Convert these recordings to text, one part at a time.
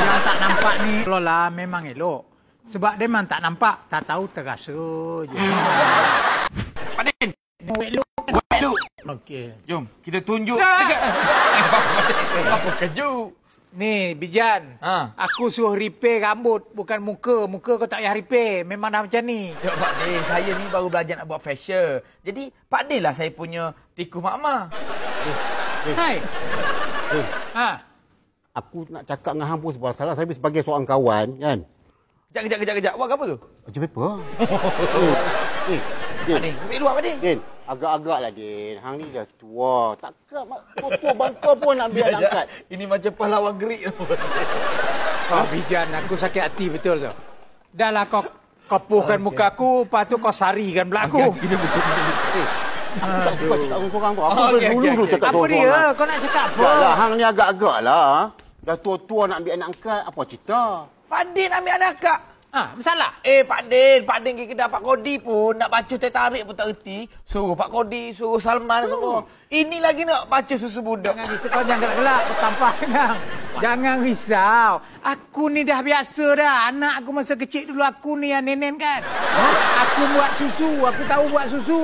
Yang tak nampak ni Lola memang elok. Sebab dia memang tak nampak, tak tahu terasa je. Pak Din. Elok. Elok. Okey. Jom, kita tunjuk Ya. dekat. Apa kejut? Ni, Bijan. Ha. Aku suruh repair rambut, bukan muka. Muka kau tak payah repair. Memang dah macam ni. Ya, Pak Din, saya ni baru belajar nak buat facial. Jadi, Pak Din lah saya punya tikus mak-mak. Hai. Ha. Aku nak cakap dengan hang pun sebab salah. Saya sebagai seorang kawan, kan? Kejap. Buat apa tu? Baca paper. Din, Pak Din, ambil luar Pak Din. Din, agak-agak lah, Din. Hang ni dah tua. Takkan tua bangka pun nak ambil anak angkat. Ini macam pahlawan gerik. Oh, Bijan, aku sakit hati betul tu. Dah lah kau kopuhkan muka aku, lepas tu kau sarikan pula aku. Aku tak suka cakap seorang tu. Aku Okey, dulu okey. cakap Apa seorang. dia? Kau nak cakap apa? Tak lah, hang ni agak-agak lah. Dah tua-tua nak ambil anak angkat. Apa cerita? Pak Din ambil anak kak. Ha, masalah? Pak Din pergi kedai Pak Kodi pun nak baca teh tarik pun tak erti. Suruh Pak Kodi, suruh Salman semua. Ini lagi nak baca susu budak. Jangan risau, kau jangan gelak-gelak. Kau tampar kan? Jangan risau. Aku ni dah biasa dah. Anak aku masa kecil dulu aku ni yang nenen kan. Aku buat susu. Aku tahu buat susu.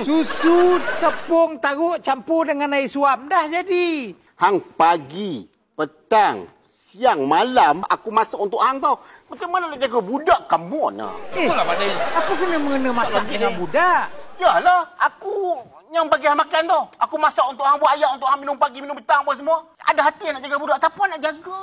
Susu, tepung, taruk, campur dengan air suam. Dah jadi. Hang pagi, petang, siang, malam aku masak untuk hang tau. Macam mana nak jaga budak kamu nak? Itulah Pak Din. Apa kena mengena masak dengan budak? Yalah, aku yang bagi hang makan tu. Aku masak untuk hang buat ayak untuk hang minum pagi, minum petang apa semua. Ada hati nak jaga budak. Siapa nak jaga?